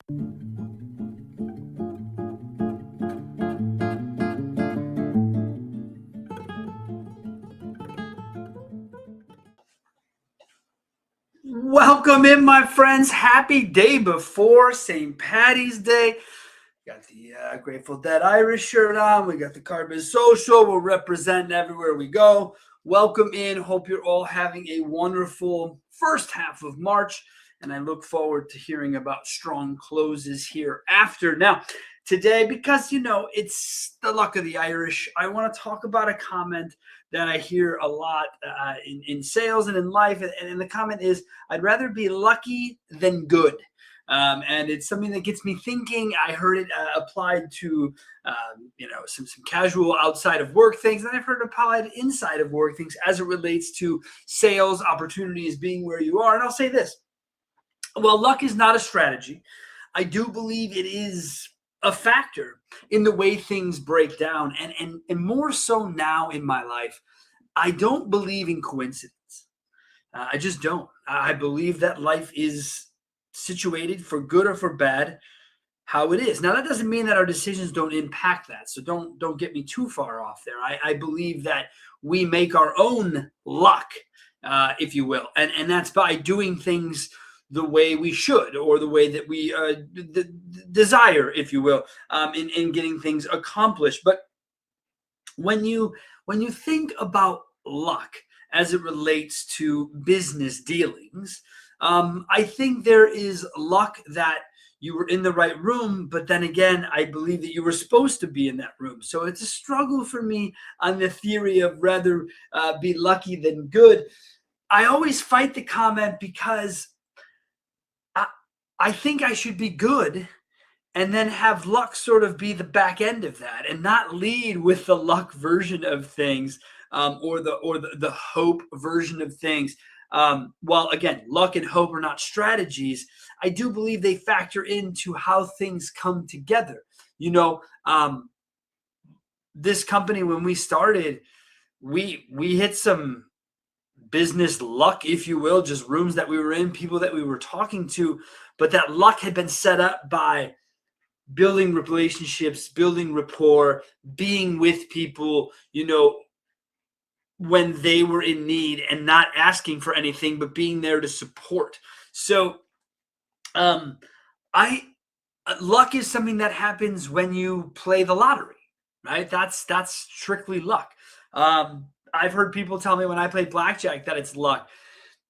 Welcome in, my friends. Happy day before St. Patty's Day. Got the Grateful Dead Irish shirt on. We got the Carbon Social. We're representing everywhere we go. Welcome in. Hope you're all having a wonderful first half of March. And I look forward to hearing about strong closes here after. Now, today, because, it's the luck of the Irish, I want to talk about a comment that I hear a lot in sales and in life. And the comment is, I'd rather be lucky than good. And it's something that gets me thinking. I heard it applied to, some casual outside of work things. And I've heard it applied inside of work things as it relates to sales opportunities being where you are. And I'll say this. Well, luck is not a strategy. I do believe it is a factor in the way things break down. And more so now in my life, I don't believe in coincidence. I just don't. I believe that life is situated for good or for bad, how it is. Now, that doesn't mean that our decisions don't impact that. So don't get me too far off there. I believe that we make our own luck, if you will. And that's by doing things the way we should, or the way that we desire, if you will, in getting things accomplished. But when you think about luck as it relates to business dealings, I think there is luck that you were in the right room, but then again, I believe that you were supposed to be in that room. So it's a struggle for me on the theory of rather be lucky than good. I always fight the comment because I think I should be good and then have luck sort of be the back end of that, and not lead with the luck version of things, or the hope version of things. While again, luck and hope are not strategies, I do believe they factor into how things come together. This company, when we started, we hit some business luck, if you will, just rooms that we were in, people that we were talking to, but that luck had been set up by building relationships, building rapport, being with people, when they were in need, and not asking for anything, but being there to support. So luck is something that happens when you play the lottery, right? That's strictly luck. I've heard people tell me when I play blackjack that it's luck.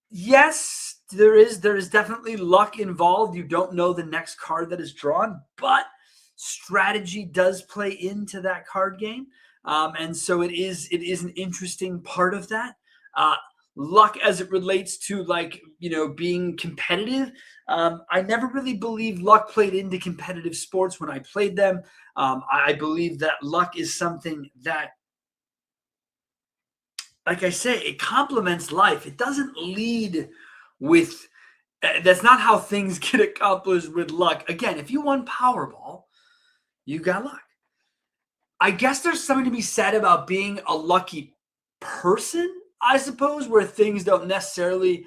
Yes, there is definitely luck involved. You don't know the next card that is drawn, but strategy does play into that card game. And so it is an interesting part of that. Luck as it relates to, being competitive. I never really believed luck played into competitive sports when I played them. I believe that luck is something that, like I say, it complements life. It doesn't lead with, that's not how things get accomplished with luck. Again, if you won Powerball, you got luck. I guess there's something to be said about being a lucky person, I suppose, where things don't necessarily,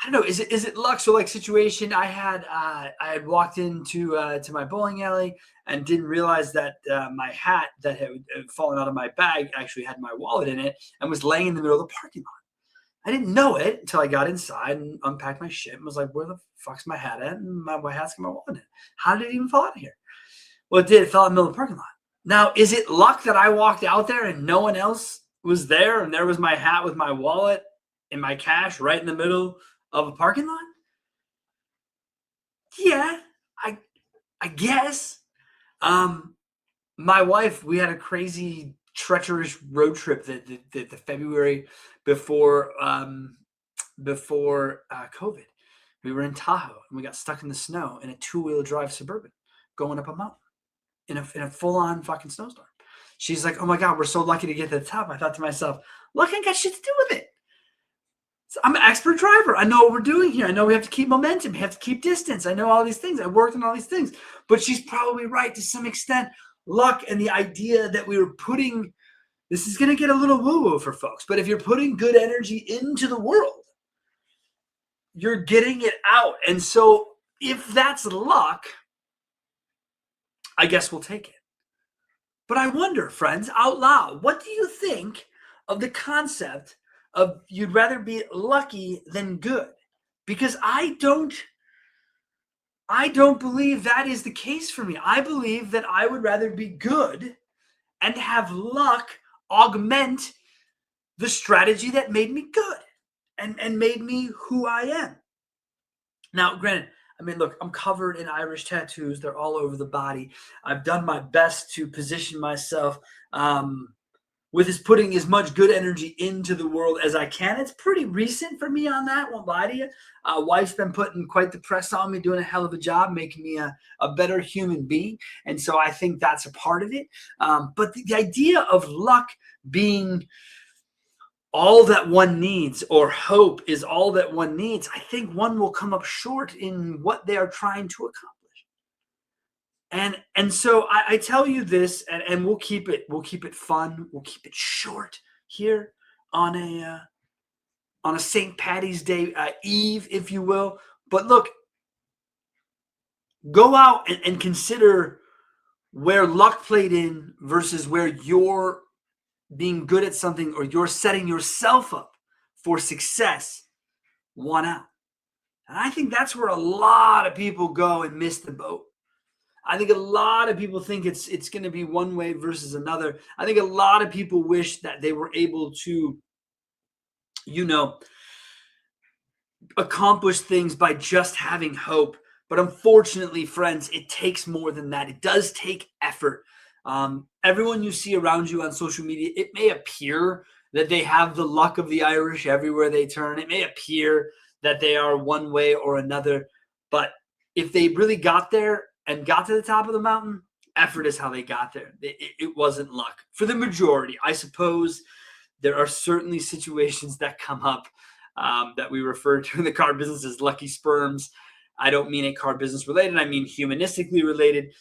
I don't know, is it luck? So, like, situation, I had walked into to my bowling alley and didn't realize that my hat that had fallen out of my bag actually had my wallet in it and was laying in the middle of the parking lot. I didn't know it until I got inside and unpacked my shit and was like, where the fuck's my hat at? And my hat's got my wallet in it. How did it even fall out of here? Well, it did. It fell in the middle of the parking lot. Now, is it luck that I walked out there and no one else was there, and there was my hat with my wallet and my cash right in the middle of a parking lot? Yeah, I guess. My wife, we had a crazy, treacherous road trip the February before COVID. We were in Tahoe and we got stuck in the snow in a 2-wheel drive Suburban going up a mountain in a full-on fucking snowstorm. She's like, oh my God, we're so lucky to get to the top. I thought to myself, luck ain't got shit to do with it. So I'm an expert driver. I know what we're doing here. I know we have to keep momentum. We have to keep distance. I know all these things. I worked on all these things. But she's probably right to some extent. Luck and the idea that we were putting, this is going to get a little woo-woo for folks, but if you're putting good energy into the world, you're getting it out. And so if that's luck, I guess we'll take it. But I wonder, friends, out loud, what do you think of the concept of you'd rather be lucky than good? Because I don't believe that is the case for me. I believe that I would rather be good and have luck augment the strategy that made me good and made me who I am. Now, granted, I mean, look, I'm covered in Irish tattoos. They're all over the body. I've done my best to position myself with putting as much good energy into the world as I can. It's pretty recent for me on that, won't lie to you. Wife's been putting quite the press on me, doing a hell of a job, making me a better human being. And so I think that's a part of it. But the idea of luck being all that one needs, or hope is all that one needs, I think one will come up short in what they are trying to accomplish. And so I tell you this, and we'll keep it fun, we'll keep it short here on a St. Patty's Day Eve, if you will. But look, go out and consider where luck played in versus where you're being good at something, or you're setting yourself up for success, won out. And I think that's where a lot of people go and miss the boat. I think a lot of people think it's going to be one way versus another. I think a lot of people wish that they were able to, accomplish things by just having hope. But unfortunately, friends, it takes more than that. It does take effort. Everyone you see around you on social media, it may appear that they have the luck of the Irish everywhere they turn. It may appear that they are one way or another. But if they really got there and got to the top of the mountain, effort is how they got there. It wasn't luck. For the majority, I suppose there are certainly situations that come up that we refer to in the car business as lucky sperms. I don't mean a car business related. I mean humanistically related.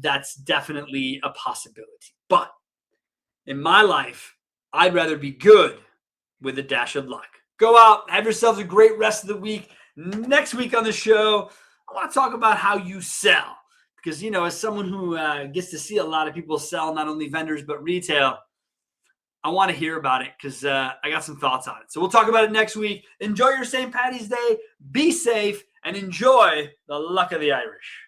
That's definitely a possibility. But in my life, I'd rather be good with a dash of luck. Go out, have yourselves a great rest of the week. Next week on the show, I want to talk about how you sell. Because, as someone who gets to see a lot of people sell, not only vendors, but retail, I want to hear about it because I got some thoughts on it. So we'll talk about it next week. Enjoy your St. Patty's Day. Be safe and enjoy the luck of the Irish.